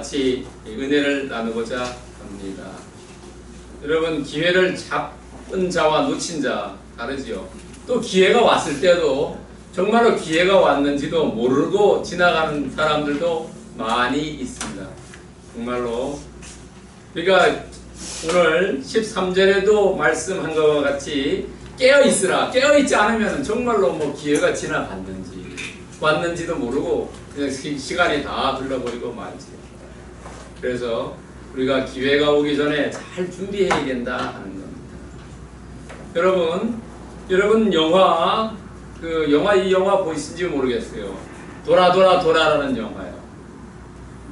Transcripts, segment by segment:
같이 은혜를 나누고자 합니다. 여러분, 기회를 잡은 자와 놓친 자 다르지요. 또 기회가 왔을 때도 정말로 기회가 왔는지도 모르고 지나가는 사람들도 많이 있습니다. 정말로 우리가 오늘 13절에도 말씀한 것과 같이 깨어있으라. 깨어있지 않으면 정말로 뭐 기회가 지나갔는지 왔는지도 모르고 그냥 시간이 다 흘러버리고 말지. 그래서 우리가 기회가 오기 전에 잘 준비해야 된다 하는 겁니다. 여러분 이 영화 보이신지 모르겠어요. 돌아라는 영화예요.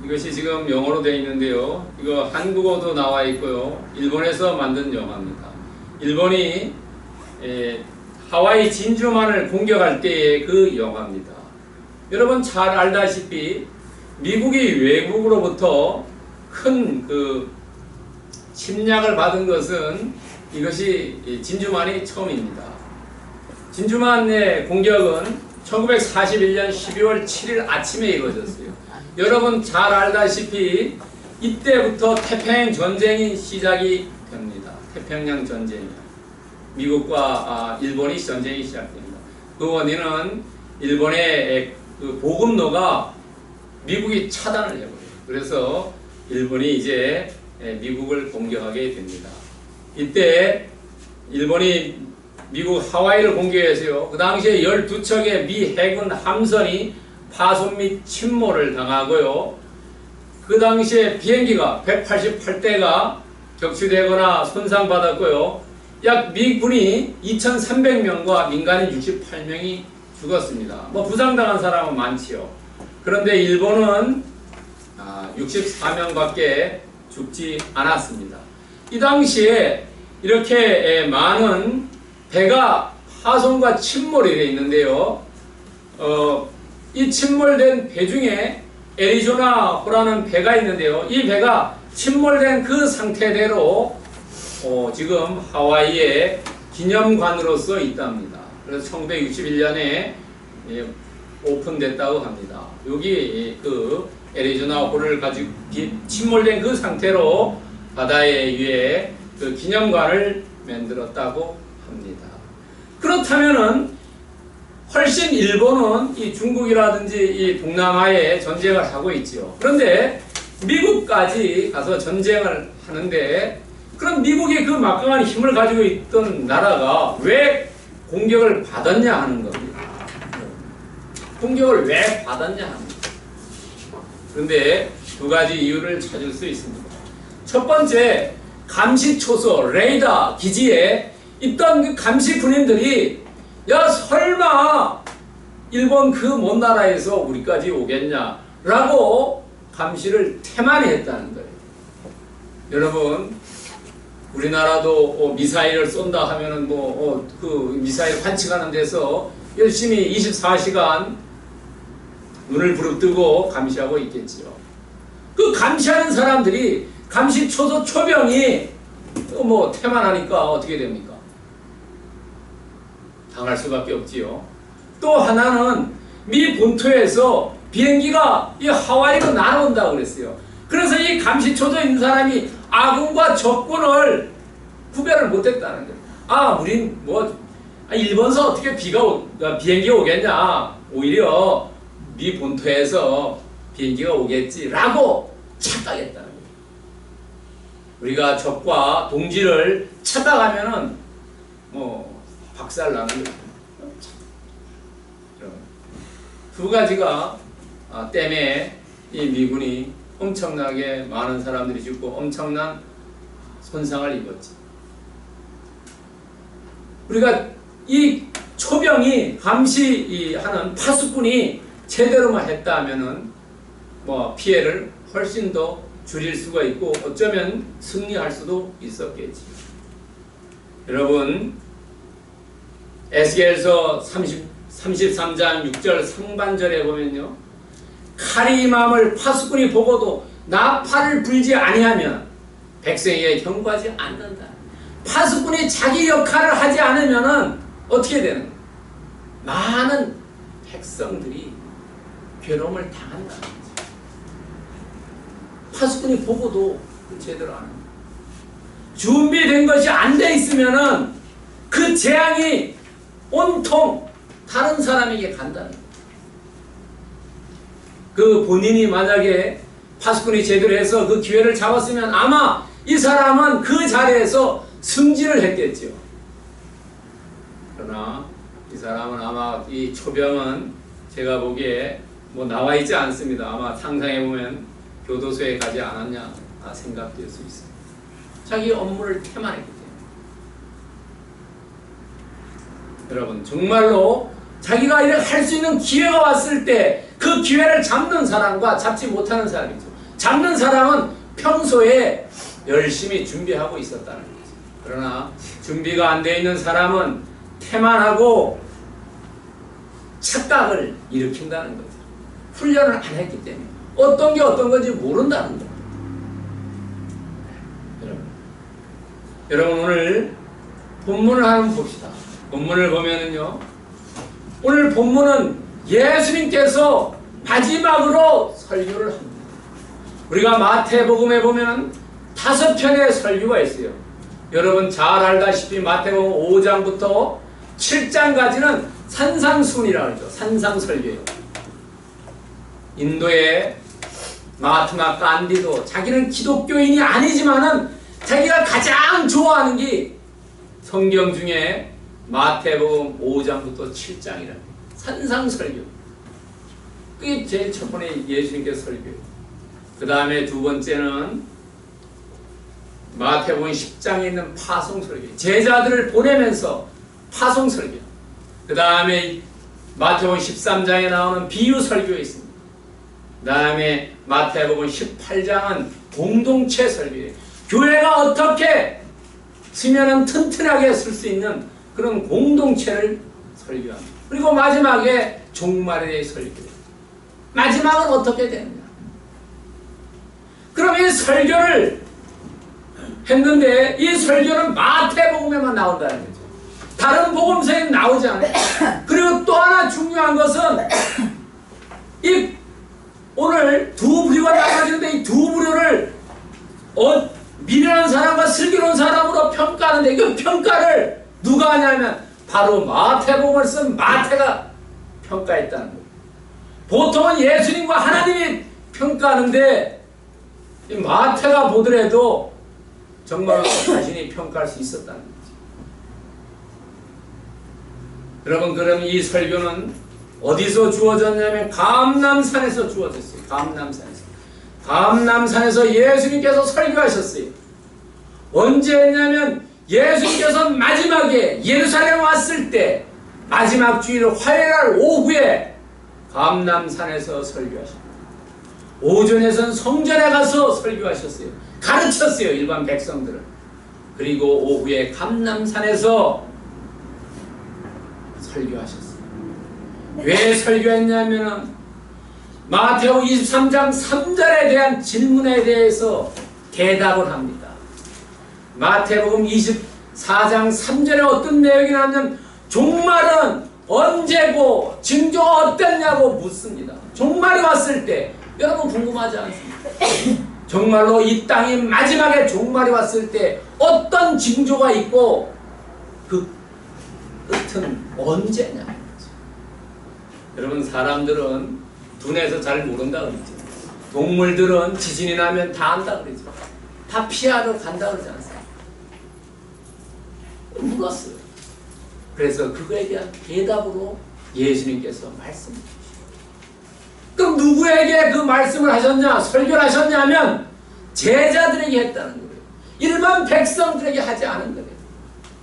이것이 지금 영어로 되어 있는데요. 이거 한국어도 나와 있고요. 일본에서 만든 영화입니다. 일본이 하와이 진주만을 공격할 때의 그 영화입니다. 여러분 잘 알다시피 미국이 외국으로부터 큰 그 침략을 받은 것은 이것이 진주만이 처음입니다. 진주만의 공격은 1941년 12월 7일 아침에 이루어졌어요. 여러분 잘 알다시피 이때부터 태평양 전쟁이 시작이 됩니다. 태평양 전쟁이요. 미국과 일본이 전쟁이 시작됩니다. 그 원인은 일본의 그 보급로가 미국이 차단을 해버려요. 그래서 일본이 이제 미국을 공격하게 됩니다. 이때 일본이 미국 하와이를 공격해서요. 그 당시에 12척의 미 해군 함선이 파손 및 침몰을 당하고요. 그 당시에 비행기가 188대가 격추되거나 손상받았고요. 약 미군이 2,300명과 민간인 68명이 죽었습니다. 뭐 부상당한 사람은 많지요. 그런데 일본은 64명밖에 죽지 않았습니다. 이 당시에 이렇게 많은 배가 파손과 침몰이 되어 있는데요. 이 침몰된 배 중에 애리조나호라는 배가 있는데요. 이 배가 침몰된 그 상태대로 지금 하와이의 기념관으로서 있답니다. 그래서 1961년에 오픈됐다고 합니다. 여기 그 애리조나호를 가지고 침몰된 그 상태로 바다에 위에 그 기념관을 만들었다고 합니다. 그렇다면은 훨씬 일본은 이 중국이라든지 이 동남아에 전쟁을 하고 있지요. 그런데 미국까지 가서 전쟁을 하는데 그럼 미국이 그 막강한 힘을 가지고 있던 나라가 왜 공격을 받았냐 하는 겁니다. 공격을 왜 받았냐 합니다. 그런데 두 가지 이유를 찾을 수 있습니다. 첫 번째, 감시초소, 레이더 기지에 있던 그 감시 군인들이 야 설마 일본 그 먼 나라에서 우리까지 오겠냐 라고 감시를 태만히 했다는 거예요. 여러분 우리나라도 미사일을 쏜다 하면은 그 미사일 관측하는 데서 열심히 24시간 눈을 부릅뜨고 감시하고 있겠지요. 그 감시하는 사람들이 감시 초소 초병이 태만하니까 어떻게 됩니까? 당할 수밖에 없지요. 또 하나는 미 본토에서 비행기가 이 하와이로 날아온다고 그랬어요. 그래서 이 감시 초소에 있는 사람이 아군과 적군을 구별을 못했다는 거예요. 우린 일본서 어떻게 비행기가 오겠냐? 오히려 미 본토에서 비행기가 오겠지라고 착각했다는 거예요. 우리가 적과 동지를 찾아가면은 박살나는 거예요. 두 가지가 때문에 이 미군이 엄청나게 많은 사람들이 죽고 엄청난 손상을 입었지. 우리가 이 초병이 감시하는 파수꾼이 제대로만 했다면은 피해를 훨씬 더 줄일 수가 있고 어쩌면 승리할 수도 있었겠지. 여러분 에스겔서 33장 6절 상반절에 보면요. 칼이 임함을 파수꾼이 보고도 나팔을 불지 아니하면 백성에게 경고하지 않는다. 파수꾼이 자기 역할을 하지 않으면 어떻게 되는 거예요? 많은 백성들이 괴로움을 당한다는 거죠. 파수꾼이 보고도 제대로 안 합니다. 준비된 것이 안 돼 있으면은 그 재앙이 온통 다른 사람에게 간다는 거예요. 그 본인이 만약에 파수꾼이 제대로 해서 그 기회를 잡았으면 아마 이 사람은 그 자리에서 승진을 했겠죠. 그러나 이 사람은 아마 이 초병은 제가 보기에 뭐 나와 있지 않습니다. 아마 상상해 보면 교도소에 가지 않았냐 생각될 수 있습니다. 자기 업무를 태만했기 때문에. 여러분 정말로 자기가 이렇게 할 수 있는 기회가 왔을 때 그 기회를 잡는 사람과 잡지 못하는 사람이죠. 잡는 사람은 평소에 열심히 준비하고 있었다는 거죠. 그러나 준비가 안 되어 있는 사람은 태만하고 착각을 일으킨다는 거죠. 훈련을 안 했기 때문에 어떤 게 어떤 건지 모른다는 거예요. 여러분 오늘 본문을 한번 봅시다. 본문을 보면은요, 오늘 본문은 예수님께서 마지막으로 설교를 합니다. 우리가 마태복음에 보면 5편의 설교가 있어요. 여러분 잘 알다시피 마태복음 5장부터 7장까지는 산상순이라고 하죠. 산상설교예요. 인도의 마하트마 간디도 자기는 기독교인이 아니지만은 자기가 가장 좋아하는 게 성경 중에 마태복음 5장부터 7장이라는 산상설교. 그게 제일 첫 번째 예수님께서 설교예요. 그 다음에 두 번째는 마태복음 10장에 있는 파송설교. 제자들을 보내면서 파송설교. 그 다음에 마태복음 13장에 나오는 비유설교가 있습니다. 그 다음에 마태복음 18장은 공동체 설교예요. 교회가 어떻게 쓰면은 튼튼하게 쓸 수 있는 그런 공동체를 설교합니다. 그리고 마지막에 종말의 설교. 마지막은 어떻게 되느냐. 그럼 이 설교를 했는데 이 설교는 마태복음에만 나온다는 거죠. 다른 복음서에는 나오지 않아요. 그리고 또 하나 중요한 것은 이 오늘 두 부류가 나눠지는데 이 두 부류를 미련한 사람과 슬기로운 사람으로 평가하는데 그 평가를 누가 하냐면 바로 마태복음을 쓴 마태가 평가했다는 거예요. 보통은 예수님과 하나님이 평가하는데 이 마태가 보더라도 정말로 자신이 평가할 수 있었다는 거죠. 여러분 그럼 이 설교는 어디서 주어졌냐면 감람산에서 주어졌어요. 감람산에서 예수님께서 설교하셨어요. 언제 했냐면 예수님께서 마지막에 예루살렘 왔을 때 마지막 주일 화요일날 오후에 감람산에서 설교하십니다. 오전에선 성전에 가서 설교하셨어요. 가르쳤어요. 일반 백성들을. 그리고 오후에 감람산에서 설교하셨어요. 왜 설교했냐면 마태복음 23장 3절에 대한 질문에 대해서 대답을 합니다. 마태복음 24장 3절에 어떤 내용이 나오냐면 종말은 언제고 징조가 어땠냐고 묻습니다. 종말이 왔을 때 여러분 궁금하지 않습니까? 정말로 이 땅이 마지막에 종말이 왔을 때 어떤 징조가 있고 그 끝은 언제냐. 여러분 사람들은 눈에서 잘 모른다 그러죠. 동물들은 지진이 나면 다 안다 그러죠. 다 피하러 간다 그러지 않습니까? 물었어요. 그래서 그거에 대한 대답으로 예수님께서 말씀해 주시죠. 그럼 누구에게 그 말씀을 하셨냐, 설교를 하셨냐면 제자들에게 했다는 거예요. 일반 백성들에게 하지 않은 거예요.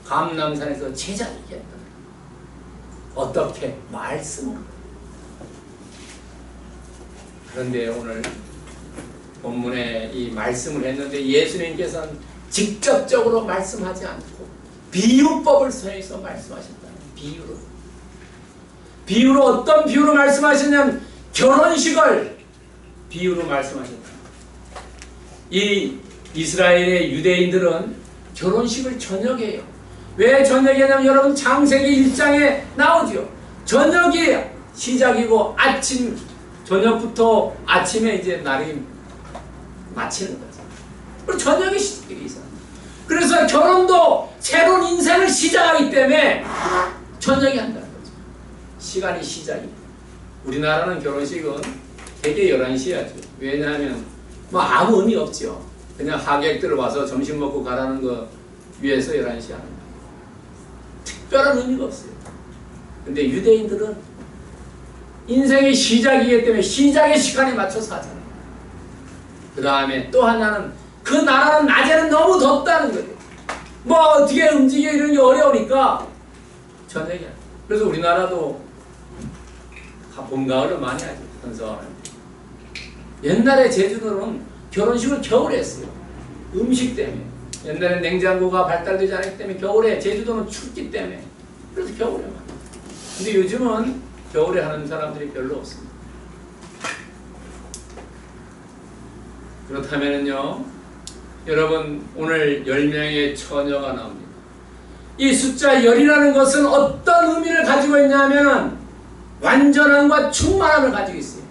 감람산에서 제자들에게 했다는 거예요. 어떻게? 말씀으로. 그런데 오늘 본문에 이 말씀을 했는데 예수님께서는 직접적으로 말씀하지 않고 비유법을 통해서 말씀하셨다는 비유로. 비유로 어떤 비유로 말씀하셨냐면 결혼식을 비유로 말씀하셨다. 이 이스라엘의 유대인들은 결혼식을 저녁에 해요. 왜 저녁에 하냐면 여러분 창세기 1장에 나오죠. 저녁이 시작이고 아침 저녁부터 아침에 이제 날이 마치는 거죠. 그리고 저녁에 시작되기 시작. 그래서 결혼도 새로운 인생을 시작하기 때문에 저녁에 한다는 거죠. 시간이 시작이. 우리나라는 결혼식은 되게 11시에 하죠. 왜냐하면 뭐 아무 의미 없죠. 그냥 하객들 와서 점심 먹고 가라는 거 위해서 11시에 하는 거예요. 특별한 의미가 없어요. 근데 유대인들은 인생의 시작이기 때문에 시작의 시간에 맞춰서 하잖아요. 그 다음에 또 하나는 그 나라는 낮에는 너무 덥다는 거예요. 뭐 어떻게 움직여 이런 게 어려우니까 저녁에. 그래서 우리나라도 봄, 가을을 많이 하죠. 현서하는데. 옛날에 제주도는 결혼식을 겨울에 했어요. 음식 때문에. 옛날에 냉장고가 발달되지 않았기 때문에 겨울에, 제주도는 춥기 때문에. 그래서 겨울에 많아요. 근데 요즘은 겨울에 하는 사람들이 별로 없습니다. 그렇다면요, 여러분 오늘 10명의 처녀가 나옵니다. 이 숫자 10이라는 것은 어떤 의미를 가지고 있냐면 완전함과 충만함을 가지고 있어요.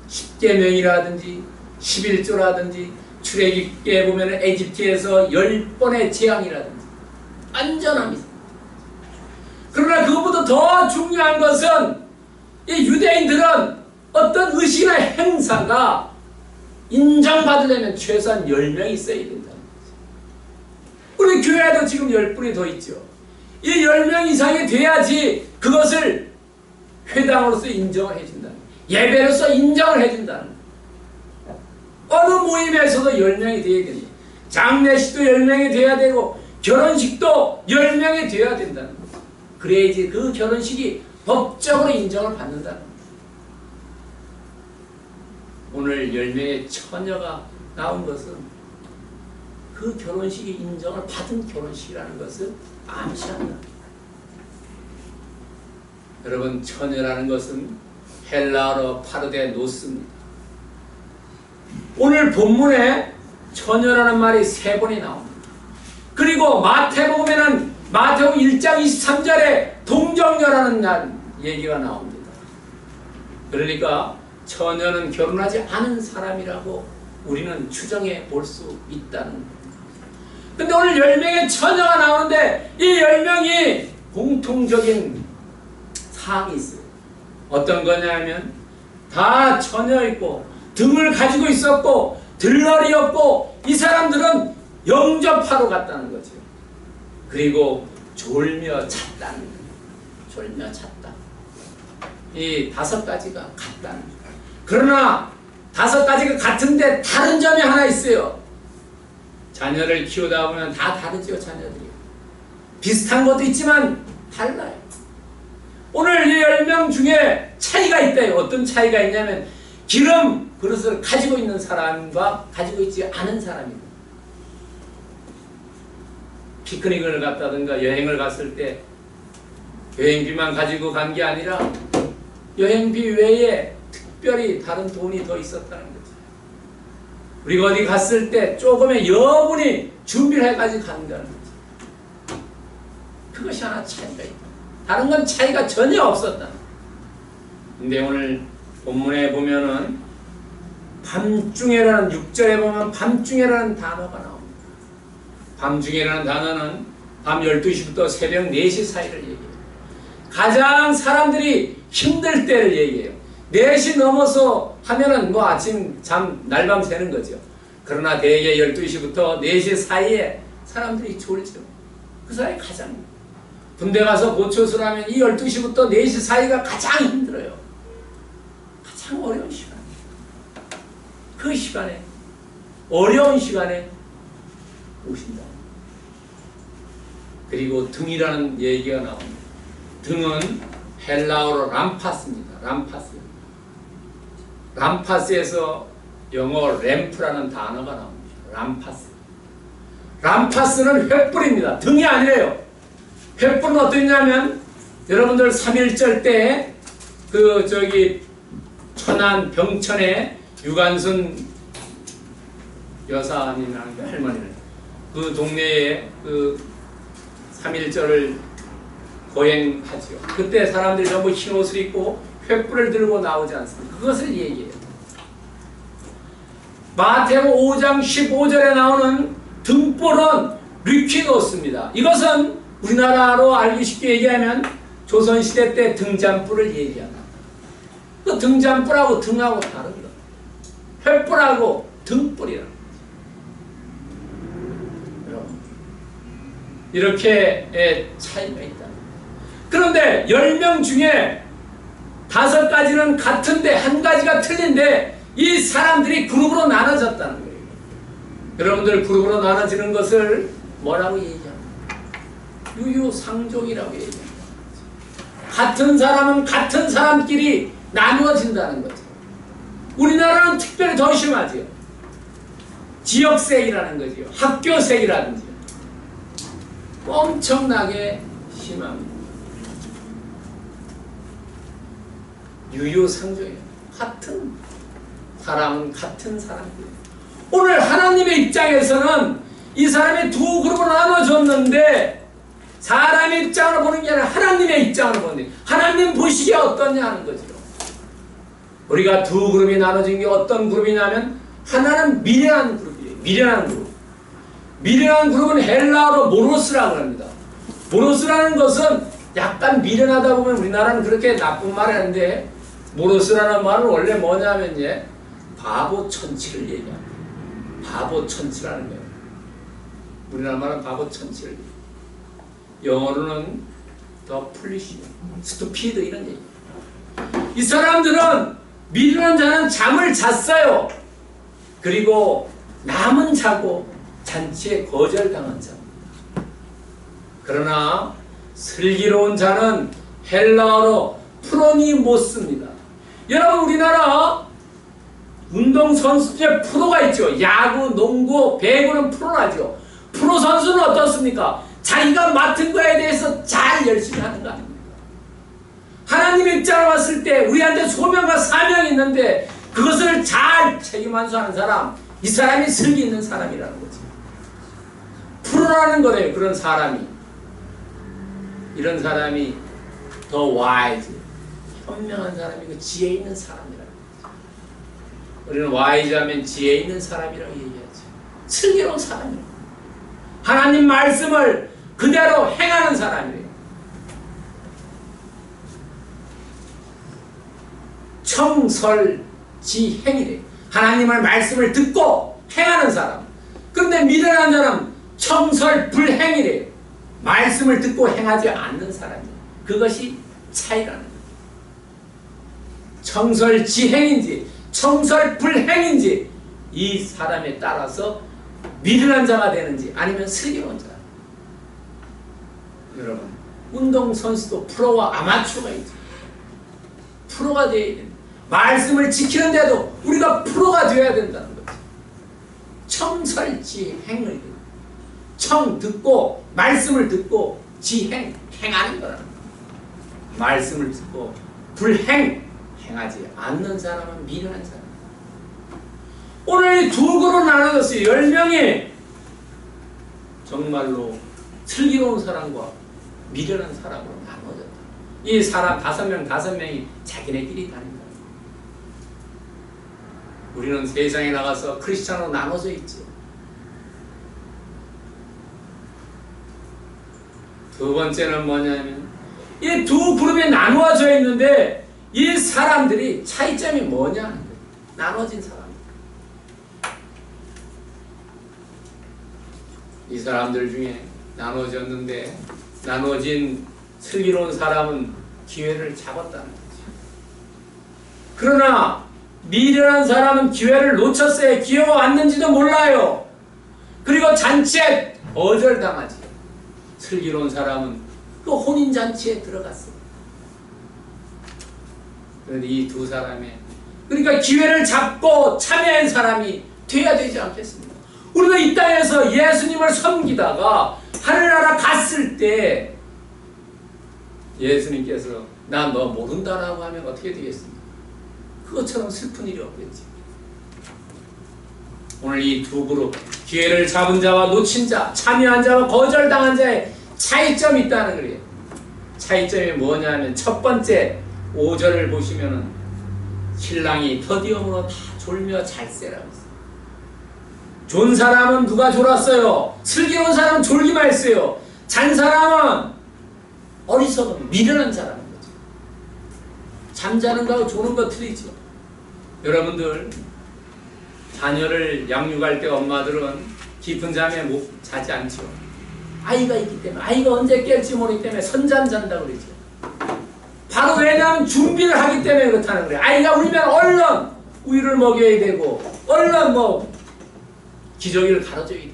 10계명이라든지 11조라든지 출애굽기에 보면 에집트에서 10번의 재앙이라든지 완전함이 있어요. 그러나 그것보다 더 중요한 것은 이 유대인들은 어떤 의식이나 행사가 인정받으려면 최소한 10명이 있어야 된다는 거죠. 우리 교회에도 지금 10분이 더 있죠. 이 10명 이상이 돼야지 그것을 회당으로서 인정을 해준다는 거예요. 예배로서 인정을 해준다는 거예요. 어느 모임에서도 10명이 돼야 됩니다. 장례식도 10명이 돼야 되고 결혼식도 10명이 돼야 된다는 거예요. 그래야지 그 결혼식이 법적으로 인정을 받는다는 거예요. 오늘 10명의 처녀가 나온 것은 그 결혼식이 인정을 받은 결혼식이라는 것을 암시한다. 여러분, 처녀라는 것은 헬라어로 파르데노스입니다. 오늘 본문에 처녀라는 말이 3번이 나옵니다. 그리고 마태복음에는 마태복음 1장 23절에 동정녀라는 얘기가 나옵니다. 그러니까 처녀는 결혼하지 않은 사람이라고 우리는 추정해 볼 수 있다는 겁니다. 근데 오늘 10명의 처녀가 나오는데 이 10명이 공통적인 사항이 있어요. 어떤 거냐면 다 처녀였고 등을 가지고 있었고 들러리였고 이 사람들은 영접하러 갔다는 거죠. 그리고 졸며 잤다는 거예요. 졸며 잤다. 이 5가지가 같다는 거예요. 그러나 5가지가 같은데 다른 점이 하나 있어요. 자녀를 키우다 보면 다 다르죠. 자녀들이 비슷한 것도 있지만 달라요. 오늘 이 10명 중에 차이가 있대요. 어떤 차이가 있냐면 기름 그릇을 가지고 있는 사람과 가지고 있지 않은 사람입니다. 피크닉을 갔다든가 여행을 갔을 때 여행비만 가지고 간 게 아니라 여행비 외에 특별히 다른 돈이 더 있었다는 거죠. 우리가 어디 갔을 때 조금의 여분이 준비를 해가지고 간다는 거죠. 그것이 하나 차이가 있다. 다른 건 차이가 전혀 없었다. 근데 오늘 본문에 보면은 밤중에라는 6절에 보면 밤중에라는 단어가 나옵니다. 밤중에라는 단어는 밤 12시부터 새벽 4시 사이를 얘기해요. 가장 사람들이 힘들 때를 얘기해요. 4시 넘어서 하면은 뭐 아침 날밤 새는 거죠. 그러나 대개 12시부터 4시 사이에 사람들이 졸죠. 그 사이 가장 군대 가서 보초술 하면 이 12시부터 4시 사이가 가장 힘들어요. 가장 어려운 시간. 그 시간에 어려운 시간에 오신다. 그리고 등이라는 얘기가 나옵니다. 등은 헬라어로 람파스입니다. 람파스에서 영어 램프라는 단어가 나옵니다. 람파스는 횃불입니다. 등이 아니래요. 횃불은 어떠냐면 여러분들 3.1절 때 천안 병천에 유관순 여사 아니면 할머니는 그 동네에 3.1절을 거행하죠. 그때 사람들이 전부 흰 옷을 입고 횃불을 들고 나오지 않습니까? 그것을 얘기해요. 마태복음 5장 15절에 나오는 등불은 리퀴노스입니다. 이것은 우리나라로 알기 쉽게 얘기하면 조선시대 때 등잔불을 얘기한다. 그 등잔불하고 등하고 다른 거. 횃불하고 등불이라는 거죠. 여러분, 이렇게 차이가 있다. 그런데 10명 중에 5가지는 같은데 한 가지가 틀린데 이 사람들이 그룹으로 나눠졌다는 거예요. 여러분들 그룹으로 나눠지는 것을 뭐라고 얘기합니까? 유유상종이라고 얘기합니다. 같은 사람은 같은 사람끼리 나누어진다는 거죠. 우리나라는 특별히 더 심하지요. 지역색이라는 거지요. 학교색이라든지 엄청나게 심합니다. 유유상종이에요. 같은 사람은 같은 사람이에요. 오늘 하나님의 입장에서는 이 사람이 두 그룹으로 나눠졌는데 사람의 입장으로 보는 게 아니라 하나님의 입장으로 보는 게 하나님 보시기에 어떠냐 하는 거죠. 우리가 두 그룹이 나눠진 게 어떤 그룹이냐면 하나는 미련한 그룹이에요. 미련한 그룹. 미련한 그룹은 헬라어로 모로스라고 합니다. 모로스라는 것은 약간 미련하다 보면 우리나라는 그렇게 나쁜 말을 하는데 모로스라는 말은 원래 뭐냐면 바보 천치를 얘기합니다. 바보 천치라는 거예요. 우리나라 말은 바보 천치를. 영어로는 더 풀리시, 스투피드 이런 얘기. 이 사람들은 미련한 자는 잠을 잤어요. 그리고 남은 자고 잔치에 거절당한 자. 그러나 슬기로운 자는 헬라어로 프로니모스입니다. 여러분 우리나라 운동선수 중에 프로가 있죠. 야구, 농구, 배구는 프로라죠. 프로 선수는 어떻습니까? 자기가 맡은 거에 대해서 잘 열심히 하는 거 아닙니까? 하나님의 입장으로 봤을 때 우리한테 소명과 사명이 있는데 그것을 잘 책임완수하는 사람, 이 사람이 슬기 있는 사람이라는 거지. 프로라는 거래요. 그런 사람이. 이런 사람이 더 와이즈, 현명한 사람이고 지혜 있는 사람이라는 거죠. 우리는 와이즈 하면 지혜 있는 사람이라고 얘기하죠. 슬기로운 사람이라고. 하나님 말씀을 그대로 행하는 사람이에요. 청설지행이래요. 하나님의 말씀을 듣고 행하는 사람. 그런데 미련한 사람은 청설불행이래요. 말씀을 듣고 행하지 않는 사람이에요. 그것이 차이라는 거예요. 청설지행인지 청설불행인지 이 사람에 따라서 미련한 자가 되는지 아니면 슬기로운 자. 여러분 운동선수도 프로와 아마추어가 있죠. 프로가 되어야 됩니다. 말씀을 지키는데도 우리가 프로가 되어야 된다는 거죠. 청설지행을 청 듣고 말씀을 듣고 지행 행하는 거라는 거예요. 말씀을 듣고 불행 행하지 않는 사람은 미련한 사람. 오늘 두 그룹으로 나눠졌어요. 10명이 정말로 슬기로운 사람과 미련한 사람으로 나눠졌다. 이 사람 5명이 자기네끼리 다닌다. 우리는 세상에 나가서 크리스찬으로 나눠져 있죠. 두 번째는 뭐냐면 이 두 그룹이 나누어져 있는데 이 사람들이 차이점이 뭐냐 하는 거예요. 나눠진 사람. 이 사람들 중에 나눠졌는데 나눠진 슬기로운 사람은 기회를 잡았다는 거죠. 그러나 미련한 사람은 기회를 놓쳤어요. 기회가 왔는지도 몰라요. 그리고 잔치에 거절당하지. 슬기로운 사람은 그 혼인잔치에 들어갔어요. 그런데 이 두 사람의 그러니까 기회를 잡고 참여한 사람이 돼야 되지 않겠습니까? 우리가 이 땅에서 예수님을 섬기다가 하늘나라 갔을 때 예수님께서 나 너 모른다라고 하면 어떻게 되겠습니까? 그것처럼 슬픈 일이 없겠지. 오늘 이 두 그룹 기회를 잡은 자와 놓친 자, 참여한 자와 거절당한 자의 차이점이 있다는 거예요. 차이점이 뭐냐면 첫 번째 5절을 보시면은 신랑이 더디움으로 다 졸며 잘세라고 했어요. 존 사람은 누가 졸았어요? 슬기로운 사람은 졸기만 했어요. 잔 사람은 어리석은 미련한 사람인 거죠. 잠자는 거하고 조는 거 틀리죠. 여러분들 자녀를 양육할 때 엄마들은 깊은 잠에 못 자지 않죠. 아이가 있기 때문에, 아이가 언제 깰지 모르기 때문에 선잠 잔다고 그러죠. 바로 왜냐하면 준비를 하기 때문에 그렇다는 거예요. 아이가 울면 얼른 우유를 먹여야 되고 얼른 뭐 기저귀를 갈아줘야 돼요.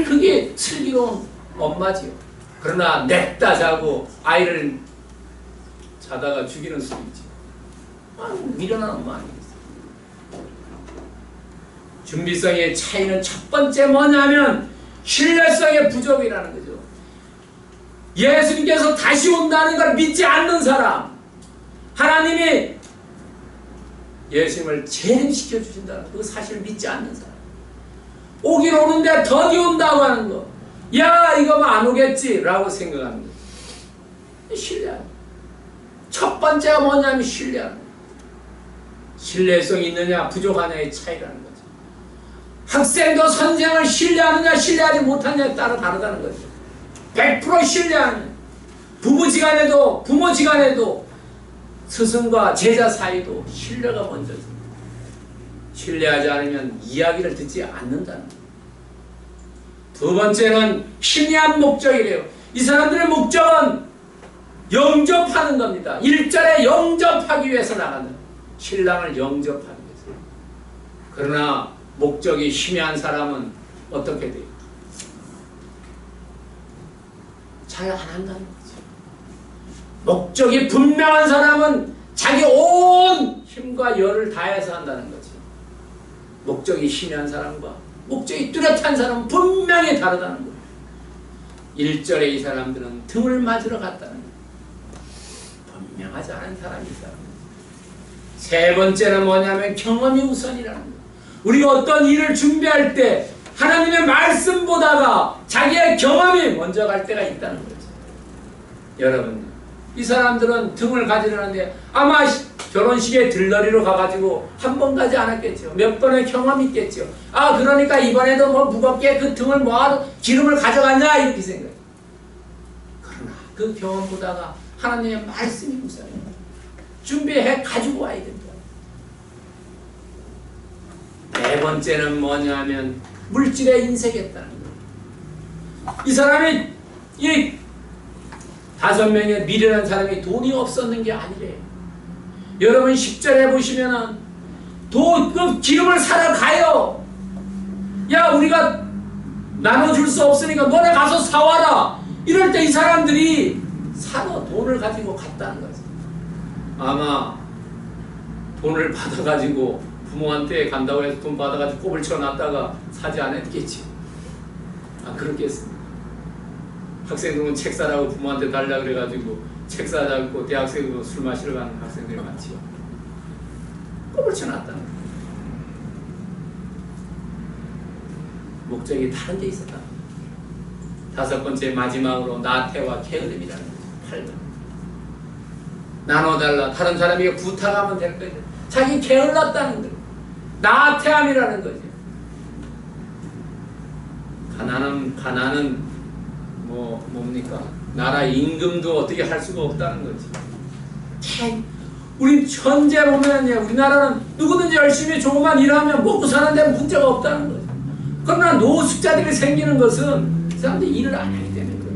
그게 슬기로운 엄마지요. 그러나 냅다 자고 아이를 자다가 죽이는 수도 있지. 미련한 엄마 아니겠어요. 준비성의 차이는 첫 번째 뭐냐면 신뢰성의 부족이라는 거죠. 예수님께서 다시 온다는 걸 믿지 않는 사람, 하나님이 예수님을 재림시켜 주신다는 그 사실을 믿지 않는 사람, 오긴 오는데 더디 온다고 하는 거, 야 이거 뭐 안 오겠지 라고 생각하는 거. 신뢰하는 거. 첫 번째가 뭐냐면 신뢰하는 거. 신뢰성이 있느냐 부족하냐의 차이라는 거죠. 학생도 선생을 신뢰하느냐 신뢰하지 못하느냐에 따라 다르다는 거죠. 100% 신뢰하는, 부부지간에도 부모지간에도 스승과 제자 사이도 신뢰가 먼저죠. 신뢰하지 않으면 이야기를 듣지 않는다는 거예요. 두 번째는 희미한 목적이래요. 이 사람들의 목적은 영접하는 겁니다. 1절에 영접하기 위해서 나가는, 신랑을 영접하기 위해서. 그러나 목적이 희미한 사람은 어떻게 돼요? 잘 안 한다는 거죠. 목적이 분명한 사람은 자기 온 힘과 열을 다해서 한다는 거죠. 목적이 희미한 사람과 목적이 뚜렷한 사람은 분명히 다르다는 거예요. 1절에 이 사람들은 등을 맞으러 갔다는 거예요. 분명하지 않은 사람이 이 사람. 세 번째는 뭐냐면 경험이 우선이라는 거예요. 우리가 어떤 일을 준비할 때 하나님의 말씀보다가 자기의 경험이 먼저 갈 때가 있다는 거죠. 여러분, 이 사람들은 등을 가지려는데 아마 결혼식에 들러리로 가가지고 한 번 가지 않았겠죠. 몇 번의 경험이 있겠죠. 아 그러니까 이번에도 뭐 무겁게 그 등을 모아도 기름을 가져갔냐 이렇게 생각해요. 그러나 그 경험보다가 하나님의 말씀이 우선이에요. 준비해 가지고 와야 된다. 네 번째는 뭐냐면 물질에 인색했다는 거예요. 이 사람이 이 5명의 미련한 사람이 돈이 없었는 게 아니래요. 여러분 10절에 보시면은 그 기름을 사러 가요. 야 우리가 나눠줄 수 없으니까 너네 가서 사와라. 이럴 때 이 사람들이 사러 돈을 가지고 갔다는 거죠. 아마 돈을 받아가지고 부모한테 간다고 해서 돈 받아가지고 꼽을 쳐놨다가 사지 않았겠지. 그렇겠습니다. 학생들은 책 사라고 부모한테 달라 그래가지고 책 사자고 대학생으로 술 마시러 가는 학생들이 많지요. 꼽을 쳐놨다는 거예요. 목적이 다른 데 있었다. 다섯 번째 마지막으로 나태와 게으름이라는 거죠. 8번. 나눠달라. 다른 사람에게 부탁하면 될 거죠. 자기 게을렀다는 거예요. 나태함이라는 거죠. 가난은 뭡니까? 나라 임금도 어떻게 할 수가 없다는 거지. 우리 현재 보면요, 우리나라는 누구든지 열심히 조금만 일하면 먹고 사는 데 문제가 없다는 거죠. 그러나 노숙자들이 생기는 것은 그 사람들이 일을 안 하기 때문에 그런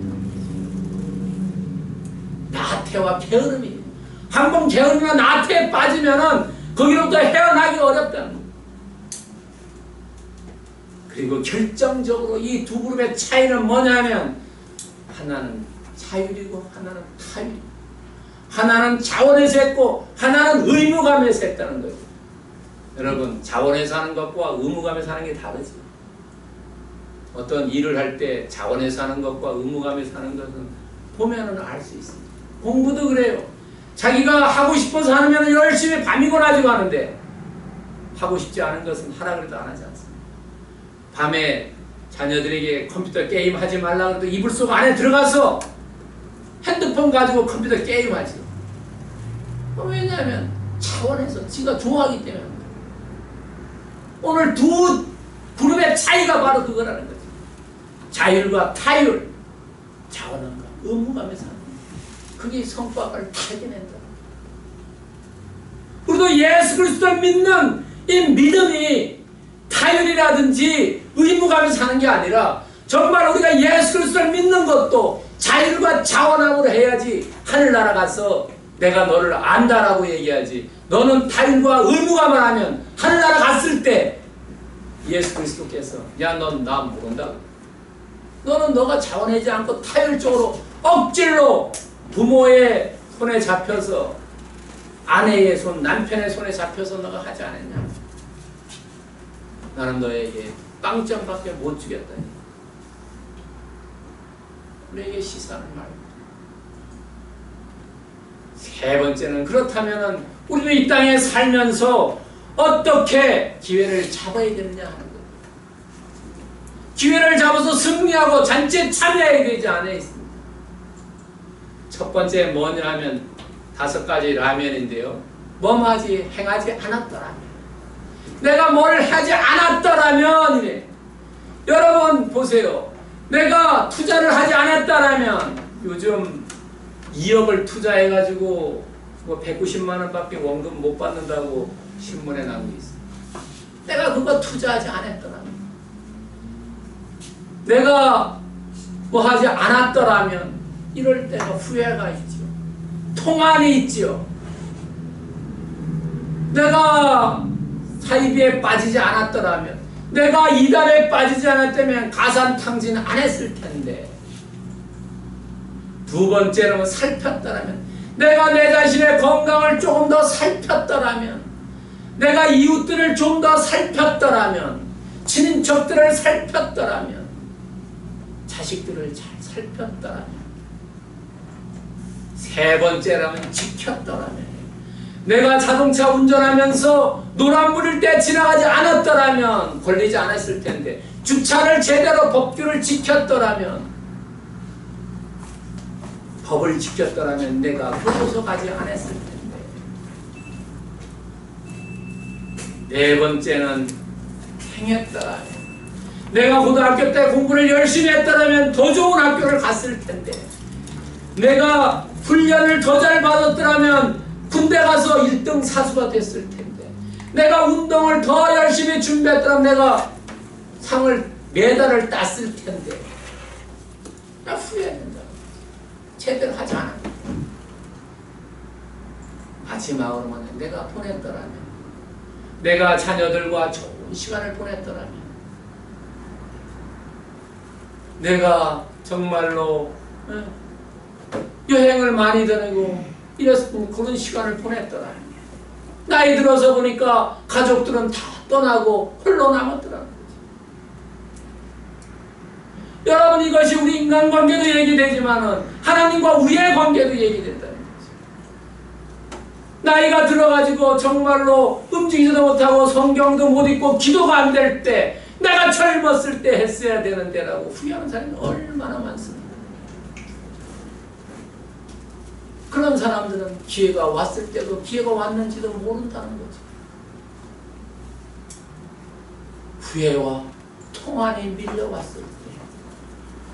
거죠. 나태와 게으름이. 한번 게으름이나 나태에 빠지면은 거기로부터 헤어나기 어렵다는 거예요. 그리고 결정적으로 이 두 그룹의 차이는 뭐냐면 하나는 자율이고 하나는 타율이고 하나는 자원에서 했고 하나는 의무감에서 했다는 거예요. 여러분 자원에서 하는 것과 의무감에서 하는 게 다르지. 어떤 일을 할 때 자원에서 하는 것과 의무감에서 하는 것은 보면은 알 수 있습니다. 공부도 그래요. 자기가 하고 싶어서 하면 열심히 밤이고 낮이고 하는데 하고 싶지 않은 것은 하라 그래도 안 하지 않습니다. 밤에 자녀들에게 컴퓨터 게임 하지 말라 그래도 이불 속 안에 들어가서 핸드폰 가지고 컴퓨터 게임하지. 왜냐하면 차원에서 지가 좋아하기 때문에. 오늘 두 여러분의 차이가 바로 그거라는 거죠. 자율과 타율, 자원함과 의무감에 사는 그게 성과를 타개낸다. 우리도 예수 그리스도를 믿는 이 믿음이 타율이라든지 의무감에 사는 게 아니라 정말 우리가 예수 그리스도를 믿는 것도 자율과 자원함으로 해야지 하늘나라 가서 내가 너를 안다라고 얘기하지. 너는 타율과 의무감을 하면 하늘나라 갔을 때 예수 그리스도께서 야 넌 나 모른다. 너는 너가 자원하지 않고 타율적으로 억질로 부모의 손에 잡혀서 아내의 손, 남편의 손에 잡혀서 너가 하지 않았냐. 나는 너에게 빵점밖에 못 주겠다. 우리에게 시사하는 말입니다. 세 번째는 그렇다면 우리는 이 땅에 살면서 어떻게 기회를 잡아야 되느냐 하는 거예요. 기회를 잡아서 승리하고 잔치에 참여해야 되지 않아야 있습니다. 첫 번째 뭐냐 하면 5가지 라면인데요. 뭐하지 행하지 않았더라면, 내가 뭘 하지 않았더라면 이래. 여러분 보세요. 내가 투자를 하지 않았다라면 요즘 2억을 투자해가지고 뭐 190만 원밖에 원금 못 받는다고 신문에 나온 게 있어요. 내가 그거 투자하지 않았더라면, 내가 뭐 하지 않았더라면 이럴 때가 후회가 있죠. 통안이 있죠. 내가 사이비에 빠지지 않았더라면, 내가 이달에 빠지지 않았다면 가산탕진 안 했을 텐데. 두 번째는 살폈더라면, 내가 내 자신의 건강을 조금 더 살폈더라면, 내가 이웃들을 좀 더 살폈더라면, 친인척들을 살폈더라면, 자식들을 잘 살폈더라면, 세 번째라면 지켰더라면, 내가 자동차 운전하면서 노란불일 때 지나가지 않았더라면 걸리지 않았을 텐데, 주차를 제대로 법규를 지켰더라면, 법을 지켰더라면 내가 교도소 가지 않았을 텐데. 네 번째는 행했더라면, 내가 고등학교 때 공부를 열심히 했더라면 더 좋은 학교를 갔을 텐데, 내가 훈련을 더 잘 받았더라면 군대 가서 1등 사수가 됐을 텐데, 내가 운동을 더 열심히 준비했더라면 내가 상을, 메달을 땄을 텐데. 나 후회된다. 제대로 하지 않았다. 마지막으로는 내가 보냈더라면, 내가 자녀들과 좋은 시간을 보냈더라면, 내가 정말로 여행을 많이 다니고 이랬으면 그런 시간을 보냈더라면, 나이 들어서 보니까 가족들은 다 떠나고 홀로 남았더라는 거지. 여러분, 이것이 우리 인간관계도 얘기되지만은 하나님과 우리의 관계도 얘기된다는 거지. 나이가 들어가지고 정말로 움직이지도 못하고 성경도 못 읽고 기도가 안 될 때, 내가 젊었을 때 했어야 되는데라고 후회하는 사람이 얼마나 많습니다. 그런 사람들은 기회가 왔을 때도 기회가 왔는지도 모른다는 거죠. 후회와 통안이 밀려왔을 때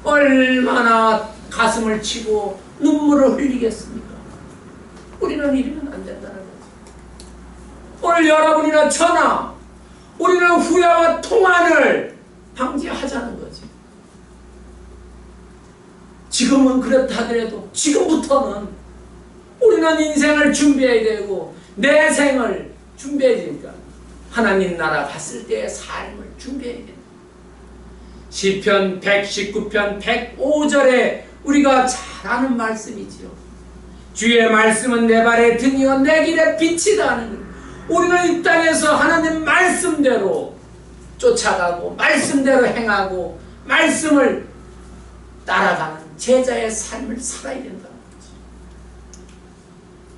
얼마나 가슴을 치고 눈물을 흘리겠습니까? 우리는 이러면 안 된다는 거죠. 오늘 여러분이나 저나 우리는 후회와 통안을 방지하자는 거지. 지금은 그렇다 하더라도 지금부터는 우리는 인생을 준비해야 되고 내 생을 준비해야 되니까 하나님 나라 갔을 때의 삶을 준비해야 된다. 시편 119편 105절에 우리가 잘 아는 말씀이지요. 주의 말씀은 내 발의 등이요 내 길의 빛이다 하는 거예요. 우리는 이 땅에서 하나님 말씀대로 쫓아가고 말씀대로 행하고 말씀을 따라가는 제자의 삶을 살아야 된다는 거지.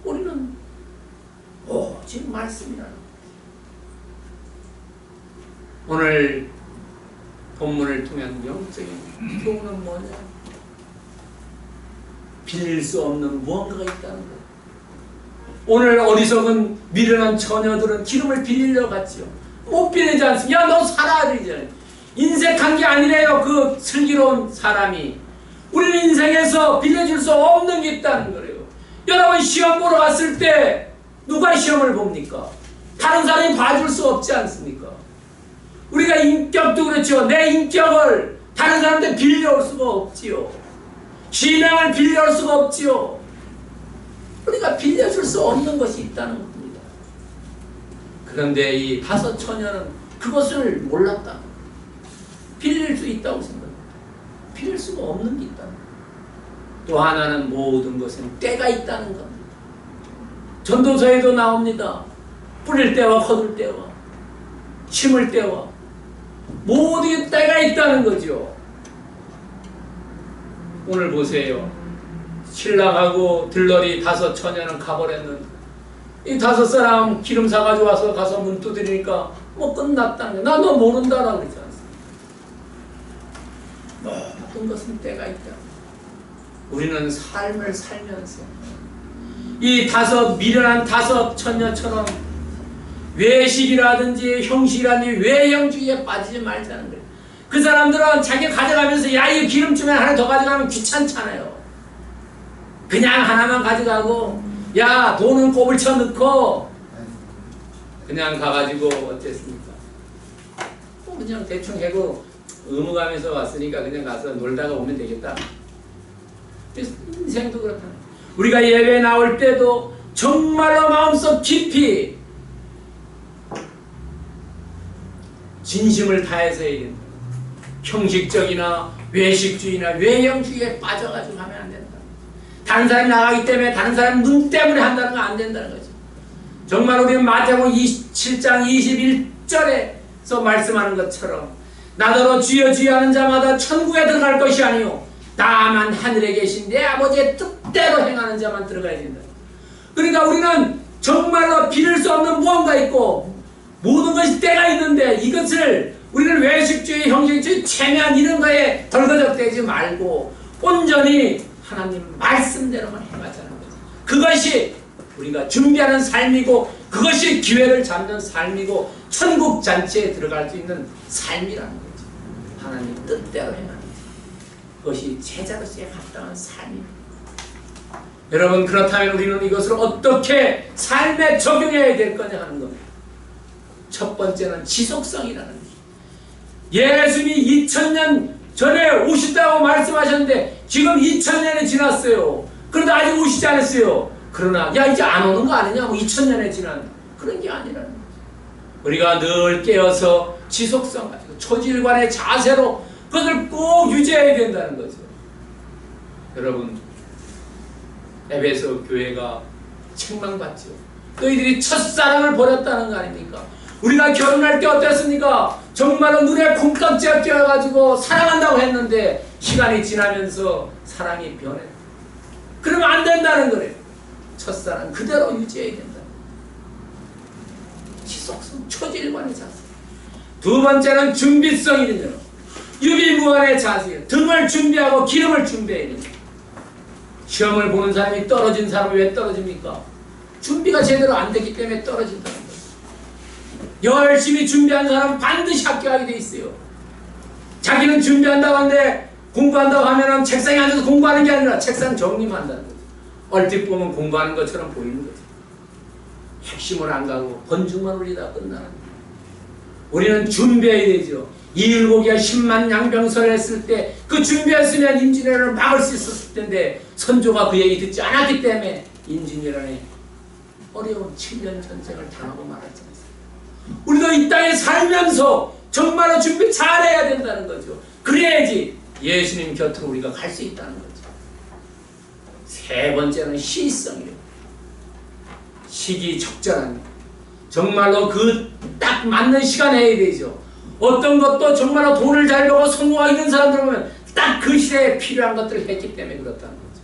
우리는 오직 말씀이라는 거지. 오늘 본문을 통한 영적인 교훈은 뭐냐? 빌릴 수 없는 무언가가 있다는 거예요. 오늘 어리석은 미련한 처녀들은 기름을 빌리려 갔지요. 못 빌리지 않습니다. 야, 너 살아야 되잖아요. 인색한 게 아니래요. 그 슬기로운 사람이. 우리는 인생에서 빌려줄 수 없는 게 있다는 거예요. 여러분 시험 보러 갔을 때 누가 시험을 봅니까? 다른 사람이 봐줄 수 없지 않습니까? 우리가 인격도 그렇죠. 내 인격을 다른 사람한테 빌려올 수가 없지요. 신앙을 빌려올 수가 없지요. 우리가 빌려줄 수 없는 것이 있다는 겁니다. 그런데 이 5 처녀는 그것을 몰랐다. 빌릴 수 있다고 생각합니다. 빌릴 수가 없는 게 있다. 또 하나는 모든 것은 때가 있다는 겁니다. 전도서에도 나옵니다. 뿌릴 때와 거둘 때와 심을 때와 모든 때가 있다는 거죠. 오늘 보세요. 신랑하고 들러리 5 처녀는 가버렸는데 이 5 사람 기름 사가지고 와서 가서 문 두드리니까 뭐 끝났다는 거야. 나 너 모른다라고 그러지 않습니까? 모든 것은 때가 있다. 우리는 삶을 살면서 이 미련한 5 처녀처럼 외식이라든지 형식이라든지 외형주의에 빠지지 말자는 거예요. 그 사람들은 자기 가져가면서 야 이 기름쯤에 하나 더 가져가면 귀찮잖아요. 그냥 하나만 가져가고 야 돈은 꼬불쳐 넣고 그냥 가가지고 어땠습니까? 그냥 대충 해고 의무감에서 왔으니까 그냥 가서 놀다가 오면 되겠다. 인생도 그렇다. 우리가 예배 나올 때도 정말로 마음속 깊이 진심을 다해서 해야 된다. 형식적이나 외식주의나 외형주의에 빠져가지고 하면 안 된다. 다른 사람이 나가기 때문에 다른 사람 눈 때문에 한다는 건 안 된다는 거죠. 정말 우리 마태복음 27장 21절에서 말씀하는 것처럼 나더러 주여 주여 하는 자마다 천국에 들어갈 것이 아니요 다만 하늘에 계신 내 아버지의 뜻대로 행하는 자만 들어가야 된다. 그러니까 우리는 정말로 빌릴 수 없는 무언가 있고 모든 것이 때가 있는데 이것을 우리는 외식주의, 형식주의, 체면 이런 거에 덜거적대지 말고 온전히 하나님 말씀대로만 해가자는 거죠. 그것이 우리가 준비하는 삶이고 그것이 기회를 잡는 삶이고 천국 잔치에 들어갈 수 있는 삶이라는 거죠. 하나님 뜻대로 행하는 것. 그것이 제자로서의 합당한 삶입니다. 여러분 그렇다면 우리는 이것을 어떻게 삶에 적용해야 될 거냐 하는 겁니다. 첫 번째는 지속성이라는 거죠. 예수님이 2000년 전에 오신다고 말씀하셨는데 지금 2000년이 지났어요. 그런데 아직 오시지 않았어요. 그러나 야 이제 안 오는 거 아니냐? 뭐 2000년에 지난 그런 게 아니라는 거죠. 우리가 늘 깨어서 지속성 가지고 초질관의 자세로 그것을 꼭 유지해야 된다는 거죠. 여러분 에베소 교회가 책망받죠. 너희들이 첫사랑을 버렸다는 거 아닙니까? 우리가 결혼할 때 어땠습니까? 정말로 눈에 콩깍지가 껴가지고 사랑한다고 했는데 시간이 지나면서 사랑이 변해. 그러면 안 된다는 거래요. 첫사랑 그대로 유지해야 된다. 지속성, 초질관의 자세. 두 번째는 준비성이거든요. 유비무환의 자세예요. 등을 준비하고 기름을 준비해야 됩니다. 시험을 보는 사람이 떨어진 사람이 왜 떨어집니까? 준비가 제대로 안 됐기 때문에 떨어진다는 거예요. 열심히 준비한 사람은 반드시 합격하게 돼 있어요. 자기는 준비한다고 하는데 공부한다고 하면은 책상에 앉아서 공부하는 게 아니라 책상 정리만한다는 거죠. 얼핏 보면 공부하는 것처럼 보이는 거죠. 핵심을 안 가고 번중만 올리다 끝나는 거예요. 우리는 준비해야 되죠. 이율곡이가 10만 양병설을 했을 때 그 준비했으면 임진왜란을 막을 수 있었을 텐데 선조가 그 얘기 듣지 않았기 때문에 임진왜란에 어려운 7년 전쟁을 당하고 말았지 않습니까? 우리도 이 땅에 살면서 정말로 준비 잘해야 된다는 거죠. 그래야지 예수님 곁으로 우리가 갈 수 있다는 거죠. 세 번째는 시성이에요. 시기 적절한 정말로 그 딱 맞는 시간에 해야 되죠. 어떤 것도 정말로 돈을 잘 벌고 성공하고 이런 사람들 보면 딱 그 시대에 필요한 것들을 했기 때문에 그렇다는 거죠.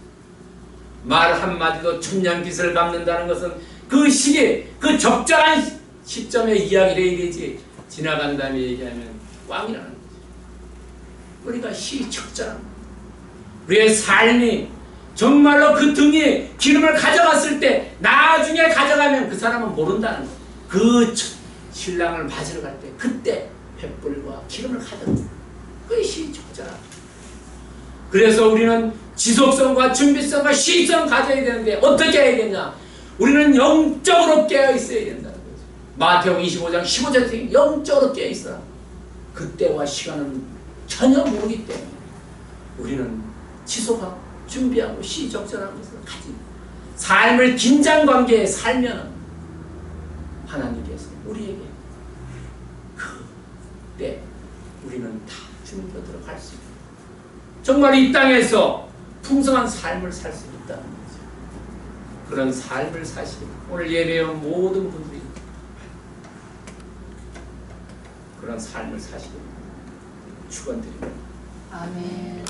말 한마디도 천냥빚을 갚는다는 것은 그 시기, 그 적절한 시점에 이야기를 해야 되지 지나간 다음에 얘기하면 꽝이라는 거죠. 우리가 시적절한 우리의 삶이 정말로 그 등이 기름을 가져갔을 때 나중에 가져가면 그 사람은 모른다는 거예요. 그 신랑을 맞으러 갈 때 그때 횃불과 기름을 가득. 그것이 적절한. 그래서 우리는 지속성과 준비성과 시의성 가져야 되는데 어떻게 해야 되냐? 우리는 영적으로 깨어 있어야 된다는 거죠. 마태복음 25장 15절에 영적으로 깨어 있어라. 그때와 시간은 전혀 모르기 때문에 우리는 지속하고 준비하고 시적절한 것을 가지고 삶을 긴장관계에 살면 하나님께서 우리에게 그때 우리는 다 준비하도록 할 수 있고 정말 이 땅에서 풍성한 삶을 살 수 있다는 거죠. 그런 삶을 사시는 오늘 예배온 모든 분들이 그런 삶을 사시길 축원드립니다. 아멘.